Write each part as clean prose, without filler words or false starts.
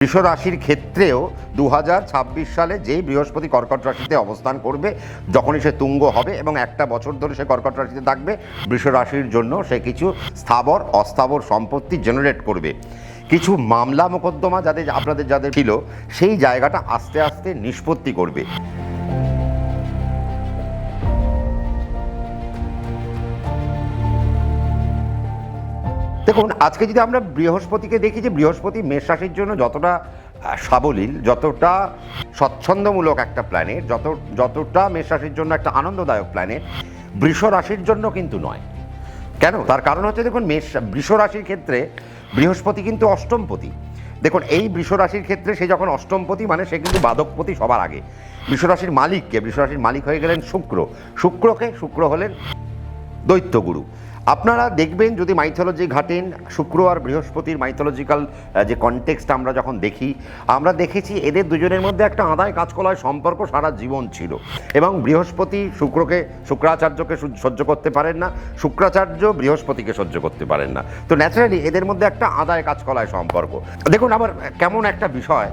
বৃষ রাশির ক্ষেত্রেও 2026 সালে যেই বৃহস্পতি কর্কট রাশিতে অবস্থান করবে, যখনই সে তুঙ্গ হবে এবং একটা বছর ধরে সে কর্কট রাশিতে থাকবে, বৃষ রাশির জন্য সে কিছু স্থাবর অস্থাবর সম্পত্তি জেনারেট করবে। কিছু মামলা মোকদ্দমা যাদের ছিল সেই জায়গাটা আস্তে আস্তে নিষ্পত্তি করবে। দেখুন, আজকে যদি আমরা বৃহস্পতিকে দেখি, যে বৃহস্পতি মেষ রাশির জন্য যতটা সাবলীল, যতটা স্বচ্ছন্দমূলক একটা প্ল্যানেট, যতটা মেষ রাশির জন্য একটা আনন্দদায়ক প্ল্যানেট, বৃষ রাশির জন্য কিন্তু নয়। কেন? তার কারণ হচ্ছে, দেখুন, বৃষ রাশির ক্ষেত্রে বৃহস্পতি কিন্তু অষ্টমপতি। দেখুন, এই বৃষ রাশির ক্ষেত্রে সে যখন অষ্টমপতি, মানে সে কিন্তু বাদকপতি সবার আগে। বৃষ রাশির মালিক হয়ে গেলেন শুক্র হলেন দৈত্যগুরু। আপনারা দেখবেন, যদি মাইথোলজি ঘাটেন, শুক্র আর বৃহস্পতির মাইথোলজিক্যাল যে কনটেক্সট আমরা যখন দেখি, আমরা দেখেছি এদের দুজনের মধ্যে একটা আদায় কাজকলায় সম্পর্ক সারা জীবন ছিল। এবং বৃহস্পতি শুক্রাচার্যকে সহ্য করতে পারেন না, শুক্রাচার্য বৃহস্পতিকে সহ্য করতে পারেন না। তো ন্যাচারালি এদের মধ্যে একটা আদায় কাজকলায় সম্পর্ক। দেখুন, আবার কেমন একটা বিষয়,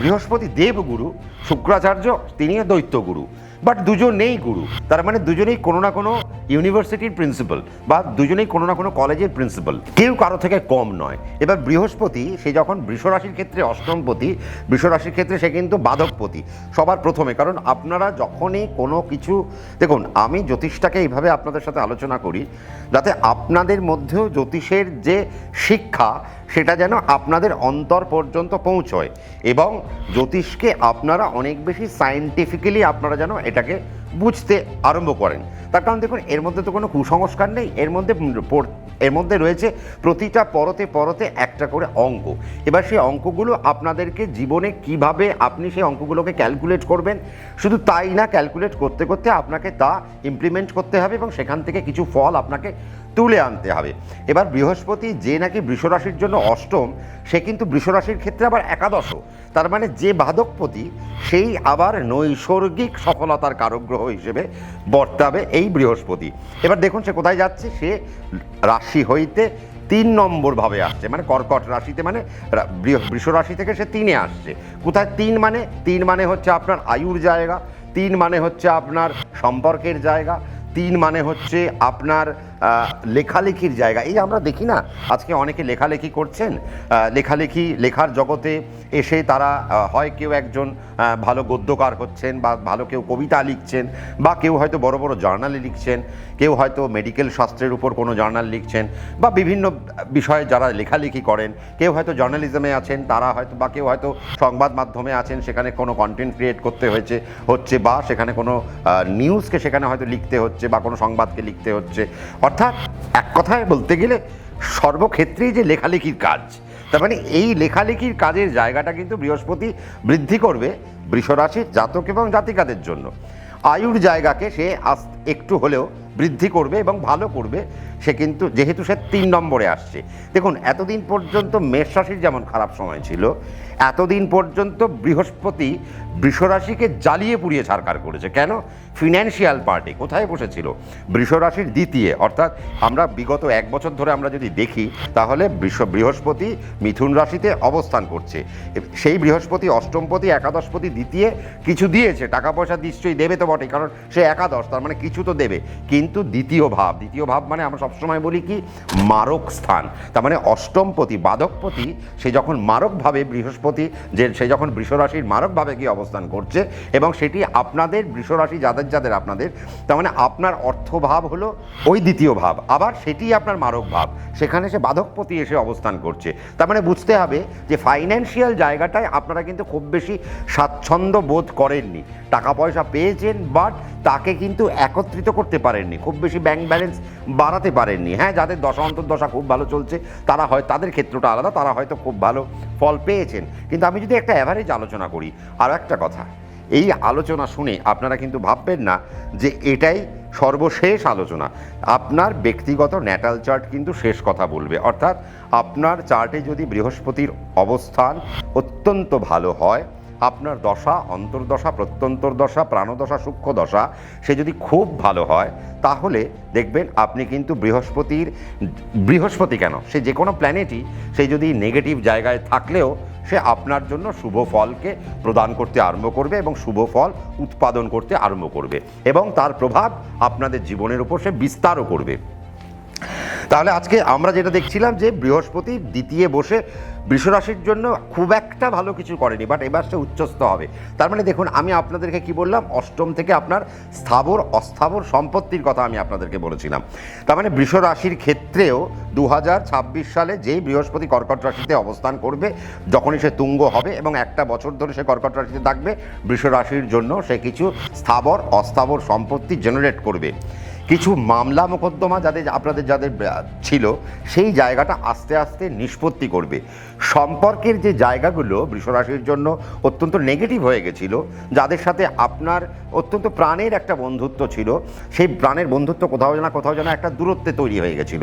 বৃহস্পতি দেবগুরু, শুক্রাচার্য তিনিও দৈত্যগুরু, বাট দুজনেই গুরু। তার মানে দুজনেই কোনো না কোনো ইউনিভার্সিটির প্রিন্সিপাল, বা দুজনেই কোনো না কোনো কলেজের প্রিন্সিপাল, কেউ কারো থেকে কম নয়। এবার বৃহস্পতি সে যখন বৃষ রাশির ক্ষেত্রে অষ্টমপতি, বৃষ রাশির ক্ষেত্রে সে কিন্তু বাধকপতি সবার প্রথমে। কারণ আপনারা যখনই কোনো কিছু, দেখুন, আমি জ্যোতিষটাকে এইভাবে আপনাদের সাথে আলোচনা করি যাতে আপনাদের মধ্যেও জ্যোতিষের যে শিক্ষা সেটা যেন আপনাদের অন্তর পর্যন্ত পৌঁছয়, এবং জ্যোতিষকে আপনারা অনেক বেশি সায়েন্টিফিক্যালি আপনারা যেন এটাকে বুঝতে আরম্ভ করেন। তার কারণ দেখুন, এর মধ্যে তো কোনো কুসংস্কার নেই, এর মধ্যে রয়েছে প্রতিটা পরতে পরতে একটা করে অঙ্ক। এবার সেই অঙ্কগুলো আপনাদেরকে জীবনে কিভাবে আপনি সেই অঙ্কগুলোকে ক্যালকুলেট করবেন, শুধু তাই না, ক্যালকুলেট করতে করতে আপনাকে তা ইমপ্লিমেন্ট করতে হবে এবং সেখান থেকে কিছু ফল আপনাকে তুলে আনতে হবে। এবার বৃহস্পতি যে নাকি বৃষ রাশির জন্য অষ্টম, সে কিন্তু বৃষ রাশির ক্ষেত্রে আবার একাদশও। তার মানে যে বাধকপতি, সেই আবার নৈসর্গিক সফলতার কারক গ্রহ হিসেবে বর্তাবে এই বৃহস্পতি। এবার দেখুন সে কোথায় যাচ্ছে, সে রাশি হইতে 3 নম্বর ভাবে আসছে, মানে কর্কট রাশিতে, মানে বৃষ রাশি থেকে সে 3-এ আসছে। কোথায় 3 মানে হচ্ছে আপনার আয়ুর জায়গা, 3 মানে হচ্ছে আপনার সম্পর্কের জায়গা, 3 মানে হচ্ছে আপনার লেখালেখির জায়গা। এই আমরা দেখি না, আজকে অনেকে লেখালেখি করছেন, লেখার জগতে এসে তারা হয় কেউ একজন ভালো গদ্যকার হচ্ছেন, বা ভালো কেউ কবিতা লিখছেন, বা কেউ হয়তো বড় বড় জার্নালে লিখছেন, কেউ হয়তো মেডিকেল শাস্ত্রের উপর কোনো জার্নাল লিখছেন, বা বিভিন্ন বিষয়ে যারা লেখালেখি করেন, কেউ হয়তো জার্নালিজমে আছেন, তারা হয়তো, বা কেউ হয়তো সংবাদ মাধ্যমে আছেন, সেখানে কোনো কন্টেন্ট ক্রিয়েট করতে হচ্ছে, বা সেখানে কোনো নিউজকে সেখানে হয়তো লিখতে হচ্ছে, বা কোনো সংবাদকে লিখতে হচ্ছে। অর্থাৎ এক কথায় বলতে গেলে সর্বক্ষেত্রেই যে লেখালেখির কাজ, তার মানে এই লেখালেখির কাজের জায়গাটা কিন্তু বৃহস্পতি বৃদ্ধি করবে বৃষ রাশির জাতক এবং জাতিকাদের জন্য। আয়ুর জায়গাকে সে একটু হলেও বৃদ্ধি করবে এবং ভালো করবে, সে কিন্তু যেহেতু সে 3 নম্বরে আসছে। দেখুন, এতদিন পর্যন্ত মেষ রাশির যেমন খারাপ সময় ছিল, এতদিন পর্যন্ত বৃহস্পতি বৃষ রাশিকে জ্বালিয়ে পুড়িয়ে ছারখার করেছে। কেন? ফিনান্সিয়াল পার্টি কোথায় বসেছিল? বৃষ রাশির দ্বিতীয়। অর্থাৎ আমরা বিগত 1 বছর ধরে আমরা যদি দেখি, তাহলে বৃহস্পতি মিথুন রাশিতে অবস্থান করছে। সেই বৃহস্পতি অষ্টমপতি, একাদশপতি, দ্বিতীয় কিছু দিয়েছে, টাকা পয়সা নিশ্চয়ই দেবে তো বটে, কারণ সে একাদশ, তার মানে কিছু তো দেবে। কিন্তু দ্বিতীয় ভাব মানে আমরা সবসময় বলি কি, মারক স্থান। তার মানে অষ্টমপতি বাধকপতি সে যখন মারকভাবে বৃহস্পতি, সে যখন বৃষ রাশির মারকভাবে গিয়ে অবস্থান করছে, এবং সেটি আপনাদের বৃষ রাশি যাদের আপনাদের, তার মানে আপনার অর্থভাব হলো ওই দ্বিতীয় ভাব, আবার সেটি আপনার মারক ভাব, সেখানে সে বাধকপতি এসে অবস্থান করছে। তার মানে বুঝতে হবে যে ফাইন্যান্সিয়াল জায়গাটায় আপনারা কিন্তু খুব বেশি স্বাচ্ছন্দ্য বোধ করেননি। টাকা পয়সা পেয়েছেন, বাট তাকে কিন্তু একত্রিত করতে পারেননি, খুব বেশি ব্যাংক ব্যালেন্স বাড়াতে পারেননি। হ্যাঁ, যাদের দশা অন্তর্দশা খুব ভালো চলছে, তারা হয়, তাদের ক্ষেত্রটা আলাদা, তারা হয়তো খুব ভালো ফল পেয়েছেন। কিন্তু আমি যদি একটা অ্যাভারেজ আলোচনা করি, আর একটা কথা, এই আলোচনা শুনে আপনারা কিন্তু ভাববেন না যে এটাই সর্বশেষ আলোচনা। আপনার ব্যক্তিগত ন্যাটাল চার্ট কিন্তু শেষ কথা বলবে। অর্থাৎ আপনার চার্টে যদি বৃহস্পতির অবস্থান অত্যন্ত ভালো হয়, আপনার দশা, অন্তর্দশা, প্রত্যন্তর্দশা, প্রাণদশা, সূক্ষ্ম দশা সে যদি খুব ভালো হয়, তাহলে দেখবেন আপনি কিন্তু বৃহস্পতি কেন, সে যে কোনো প্ল্যানেটই সে যদি নেগেটিভ জায়গায় থাকলেও সে আপনার জন্য শুভ ফলকে প্রদান করতে আরম্ভ করবে এবং শুভ ফল উৎপাদন করতে আরম্ভ করবে এবং তার প্রভাব আপনাদের জীবনের উপর সে বিস্তারও করবে। তাহলে আজকে আমরা যেটা দেখছিলাম যে বৃহস্পতি দ্বিতীয় বসে বৃষরাশির জন্য খুব একটা ভালো কিছু করেনি, বাট এবার সে উচ্চস্থ হবে। তার মানে দেখুন, আমি আপনাদেরকে কি বললাম, অষ্টম থেকে আপনার স্থাবর অস্থাবর সম্পত্তির কথা আমি আপনাদেরকে বলেছিলাম। তার মানে বৃষরাশির ক্ষেত্রেও 2026 সালে যেই বৃহস্পতি কর্কট রাশিতে অবস্থান করবে, যখনই সে তুঙ্গ হবে এবং একটা বছর ধরে সে কর্কট রাশিতে থাকবে, বৃষরাশির জন্য সে কিছু স্থাবর অস্থাবর সম্পত্তি জেনারেট করবে। কিছু মামলা মোকদ্দমা আপনাদের যাদের ছিল, সেই জায়গাটা আস্তে আস্তে নিষ্পত্তি করবে। সম্পর্কের যে জায়গাগুলো বৃষরাশির জন্য অত্যন্ত নেগেটিভ হয়ে গেছিল, যাদের সাথে আপনার অত্যন্ত প্রাণের একটা বন্ধুত্ব ছিল, সেই প্রাণের বন্ধুত্ব কোথাও যেন একটা দূরত্বে তৈরি হয়ে গেছিল।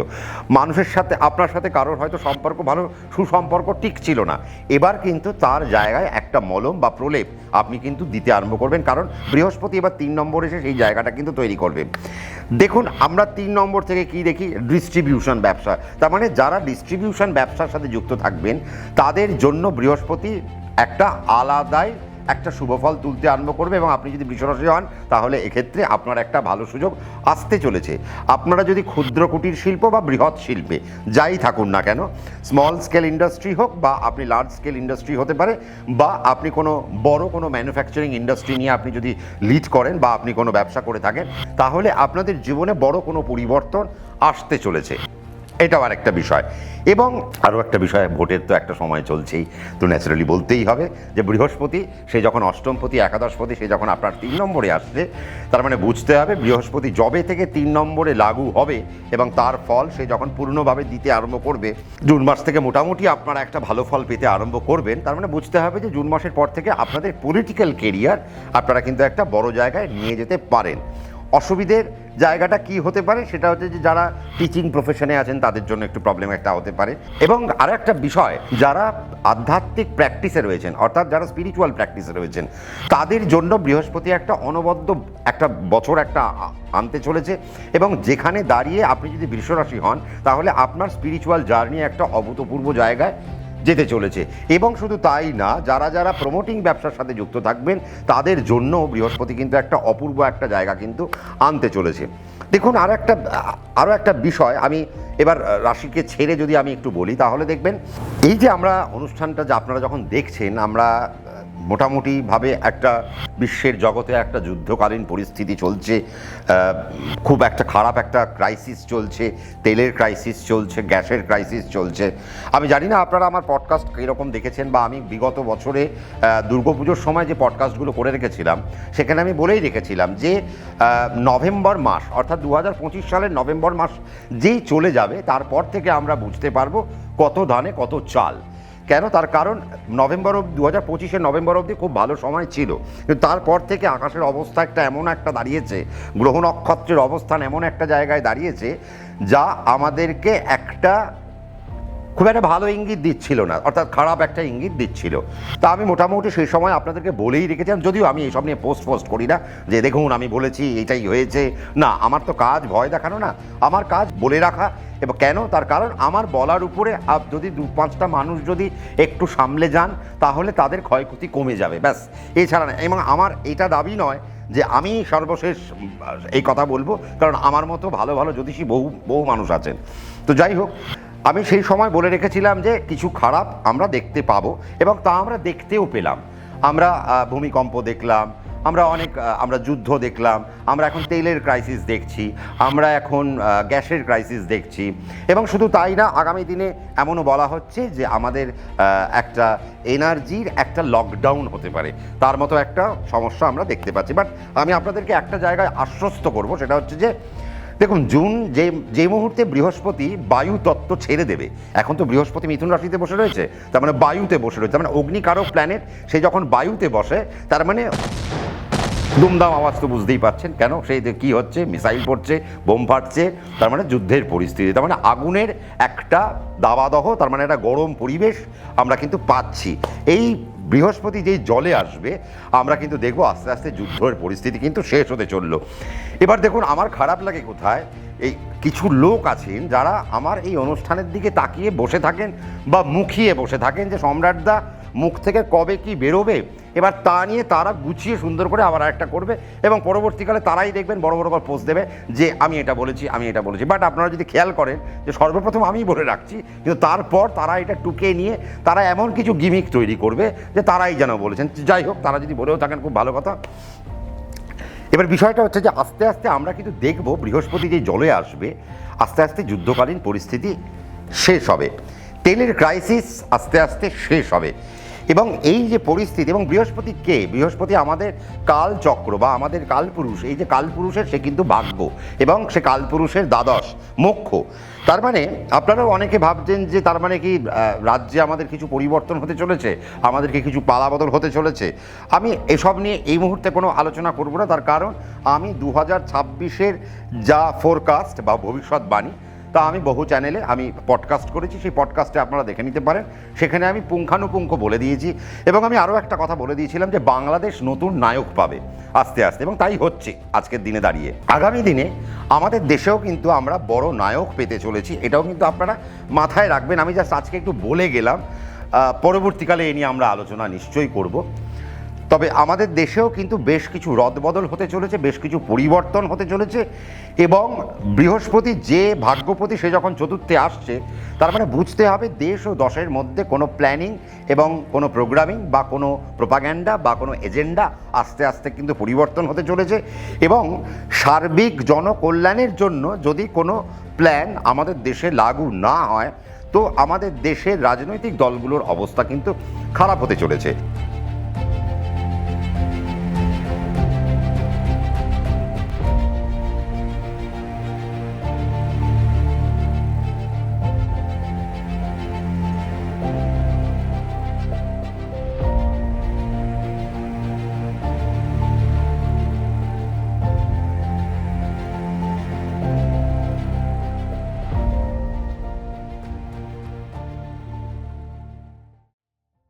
মানুষের সাথে, আপনার সাথে কারোর হয়তো সম্পর্ক ভালো, সুসম্পর্ক টিকছিল না। এবার কিন্তু তার জায়গায় একটা মলম বা প্রলেপ আপনি কিন্তু দিতে আরম্ভ করবেন, কারণ বৃহস্পতি এবার 3 নম্বর এসে সেই জায়গাটা কিন্তু তৈরি করবে। দেখুন, আমরা 3 নম্বর থেকে কি দেখি, ডিস্ট্রিবিউশন ব্যবসা। তার মানে যারা ডিস্ট্রিবিউশন ব্যবসার সাথে যুক্ত থাকবেন, তাদের জন্য বৃহস্পতি একটা আলাদাই একটা শুভফল তুলতে আরম্ভ করবে। এবং আপনি যদি বৃষরাশি হন, তাহলে এক্ষেত্রে আপনার একটা ভালো সুযোগ আসতে চলেছে। আপনারা যদি ক্ষুদ্র কুটির শিল্প বা বৃহৎ শিল্পে যাই থাকুন না কেন, স্মল স্কেল ইন্ডাস্ট্রি হোক বা আপনি লার্জ স্কেল ইন্ডাস্ট্রি হতে পারে, বা আপনি কোনো বড় কোনো ম্যানুফ্যাকচারিং ইন্ডাস্ট্রি নিয়ে আপনি যদি লিড করেন বা আপনি কোনো ব্যবসা করে থাকেন, তাহলে আপনাদের জীবনে বড় কোনো পরিবর্তন আসতে চলেছে। এটাও আর একটা বিষয়। এবং আরও একটা বিষয়, ভোটের তো একটা সময় চলছেই, তো ন্যাচারালি বলতেই হবে যে বৃহস্পতি সে যখন অষ্টমপতি একাদশপতি সে যখন আপনার 3 নম্বরে আসছে, তার মানে বুঝতে হবে বৃহস্পতি যবে থেকে 3 নম্বরে লাগু হবে এবং তার ফল সে যখন পূর্ণভাবে দিতে আরম্ভ করবে, জুন মাস থেকে মোটামুটি আপনারা একটা ভালো ফল পেতে আরম্ভ করবেন। তার মানে বুঝতে হবে যে জুন মাসের পর থেকে আপনাদের পলিটিক্যাল কেরিয়ার আপনারা কিন্তু একটা বড় জায়গায় নিয়ে যেতে পারেন। অসুবিধের জায়গাটা কি হতে পারে, সেটা হচ্ছে যে যারা টিচিং প্রফেশনে আছেন তাদের জন্য একটু প্রবলেম একটা হতে পারে। এবং আরও একটা বিষয়, যারা আধ্যাত্মিক প্র্যাকটিসে রয়েছেন, অর্থাৎ যারা স্পিরিচুয়াল প্র্যাকটিসে রয়েছেন, তাদের জন্য বৃহস্পতি একটা অনবদ্য একটা বছর একটা আনতে চলেছে। এবং যেখানে দাঁড়িয়ে আপনি যদি বৃষরাশি হন, তাহলে আপনার স্পিরিচুয়াল জার্নি একটা অভূতপূর্ব জায়গায় যেতে চলেছে। এবং শুধু তাই না, যারা যারা প্রমোটিং ব্যবসার সাথে যুক্ত থাকবেন, তাদের জন্য বৃহস্পতি কিন্তু একটা অপূর্ব একটা জায়গা কিন্তু আনতে চলেছে। দেখুন, আরও একটা বিষয়, আমি এবার রাশিকে ছেড়ে যদি আমি একটু বলি, তাহলে দেখবেন এই যে আমরা অনুষ্ঠানটা যে আপনারা যখন দেখছেন, আমরা মোটামুটিভাবে একটা বিশ্বের জগতে একটা যুদ্ধকালীন পরিস্থিতি চলছে, খুব একটা খারাপ একটা ক্রাইসিস চলছে, তেলের ক্রাইসিস চলছে, গ্যাসের ক্রাইসিস চলছে। আমি জানি না আপনারা আমার পডকাস্ট কীরকম দেখেছেন, বা আমি বিগত বছরে দুর্গাপুজোর সময় যে পডকাস্টগুলো করে রেখেছিলাম, সেখানে আমি বলেই রেখেছিলাম যে নভেম্বর মাস, অর্থাৎ 2025 সালের নভেম্বর মাস যেই চলে যাবে, তারপর থেকে আমরা বুঝতে পারবো কত ধানে কত চাল। কেন? তার কারণ নভেম্বর 2025-এর নভেম্বর অবধি খুব ভালো সময় ছিল, কিন্তু তারপর থেকে আকাশের অবস্থা একটা এমন একটা দাঁড়িয়েছে, গ্রহ নক্ষত্রের অবস্থান এমন একটা জায়গায় দাঁড়িয়েছে, যা আমাদেরকে একটা খুব একটা ভালো ইঙ্গিত দিচ্ছিল না, অর্থাৎ খারাপ একটা ইঙ্গিত দিচ্ছিল। তা আমি মোটামুটি সেই সময় আপনাদেরকে বলেই রেখেছিলাম, যদিও আমি এইসব নিয়ে পোস্ট করি না যে দেখুন আমি বলেছি এটাই হয়েছে। না, আমার তো কাজ ভয় দেখানো না, আমার কাজ বলে রাখা। এবং কেন? তার কারণ আমার বলার উপরে যদি 2-5টা মানুষ যদি একটু সামলে যান, তাহলে তাদের ক্ষয়ক্ষতি কমে যাবে, ব্যাস, এছাড়া না। এবং আমার এটা দাবি নয় যে আমি সর্বশেষ এই কথা বলবো, কারণ আমার মতো ভালো ভালো জ্যোতিষী বহু মানুষ আছেন। তো যাই হোক, আমি সেই সময় বলে রেখেছিলাম যে কিছু খারাপ আমরা দেখতে পাবো, এবং তা আমরা দেখতেও পেলাম। আমরা ভূমিকম্প দেখলাম, আমরা যুদ্ধ দেখলাম, আমরা এখন তেলের ক্রাইসিস দেখছি, আমরা এখন গ্যাসের ক্রাইসিস দেখছি। এবং শুধু তাই না, আগামী দিনে এমনও বলা হচ্ছে যে আমাদের একটা এনার্জির একটা লকডাউন হতে পারে, তার মতো একটা সমস্যা আমরা দেখতে পাচ্ছি। বাট আমি আপনাদেরকে একটা জায়গায় আশ্বস্ত করব, সেটা হচ্ছে যে দেখুন, জুন যে মুহূর্তে বৃহস্পতি বায়ু তত্ত্ব ছেড়ে দেবে, এখন তো বৃহস্পতি মিথুন রাশিতে বসে রয়েছে, তার মানে বায়ুতে বসে রয়েছে, তার মানে অগ্নিকারক প্ল্যানেট, সে যখন বায়ুতে বসে, তার মানে দুমদাম আওয়াজ তো বুঝতেই পারছেন। কেন? সেই কি হচ্ছে, মিসাইল পড়ছে, বোম ফাটছে, তার মানে যুদ্ধের পরিস্থিতি, তার মানে আগুনের একটা দাবাদহ, তার মানে একটা গরম পরিবেশ আমরা কিন্তু পাচ্ছি। এই বৃহস্পতি যেই জলে আসবে, আমরা কিন্তু দেখবো আস্তে আস্তে যুদ্ধের পরিস্থিতি কিন্তু শেষ হতে চললো। এবার দেখুন, আমার খারাপ লাগে কোথায়, এই কিছু লোক আছেন যারা আমার এই অনুষ্ঠানের দিকে তাকিয়ে বসে থাকেন বা মুখিয়ে বসে থাকেন যে সম্রাটদা মুখ থেকে কবে কি বেরোবে এবার তা নিয়ে তারা গুছিয়ে সুন্দর করে আবার একটা করবে এবং পরবর্তীকালে তারাই দেখবেন বড় বড় করে পোস্ট দেবে যে আমি এটা বলেছি। বাট আপনারা যদি খেয়াল করেন যে সর্বপ্রথম আমিই বলে রাখছি, কিন্তু তারপর তারা এটা টুকে নিয়ে তারা এমন কিছু গিমিক তৈরি করবে যে তারাই যেন বলেছেন। যাই হোক, তারা যদি বলেও থাকেন খুব ভালো কথা। এবার বিষয়টা হচ্ছে যে আস্তে আস্তে আমরা কিন্তু দেখব বৃহস্পতি যে জলে আসবে, আস্তে আস্তে যুদ্ধকালীন পরিস্থিতি শেষ হবে, তেলের ক্রাইসিস আস্তে আস্তে শেষ হবে। এবং এই যে পরিস্থিতি, এবং বৃহস্পতি কে? বৃহস্পতি আমাদের কালচক্র বা আমাদের কালপুরুষ। এই যে কালপুরুষের সে কিন্তু ভাগ্য এবং সে কালপুরুষের দ্বাদশ মোক্ষ। তার মানে আপনারাও অনেকে ভাবছেন যে তার মানে কি রাজ্যে আমাদের কিছু পরিবর্তন হতে চলেছে, আমাদেরকে কিছু পালাবদল হতে চলেছে। আমি এসব নিয়ে এই মুহূর্তে কোনো আলোচনা করব না, তার কারণ আমি 2026-এর যা ফোরকাস্ট বা ভবিষ্যৎবাণী তা আমি বহু চ্যানেলে আমি পডকাস্ট করেছি, সেই পডকাস্টে আপনারা দেখে নিতে পারেন। সেখানে আমি পুঙ্খানুপুঙ্খ বলে দিয়েছি এবং আমি আরও একটা কথা বলে দিয়েছিলাম যে বাংলাদেশ নতুন নায়ক পাবে আস্তে আস্তে, এবং তাই হচ্ছে আজকের দিনে দাঁড়িয়ে। আগামী দিনে আমাদের দেশেও কিন্তু আমরা বড় নায়ক পেতে চলেছি, এটাও কিন্তু আপনারা মাথায় রাখবেন। আমি জাস্ট আজকে একটু বলে গেলাম, পরবর্তীকালে এ নিয়ে আমরা আলোচনা নিশ্চয়ই করব। তবে আমাদের দেশেও কিন্তু বেশ কিছু রদবদল হতে চলেছে, বেশ কিছু পরিবর্তন হতে চলেছে। এবং বৃহস্পতি যে ভাগ্যপতি সে যখন চতুর্থে আসছে, তার মানে বুঝতে হবে দেশ ও দশের মধ্যে কোনো প্ল্যানিং এবং কোনো প্রোগ্রামিং বা কোনো প্রোপাগ্যান্ডা বা কোনো এজেন্ডা আস্তে আস্তে কিন্তু পরিবর্তন হতে চলেছে। এবং সার্বিক জনকল্যাণের জন্য যদি কোনো প্ল্যান আমাদের দেশে লাগু না হয়, তো আমাদের দেশের রাজনৈতিক দলগুলোর অবস্থা কিন্তু খারাপ হতে চলেছে।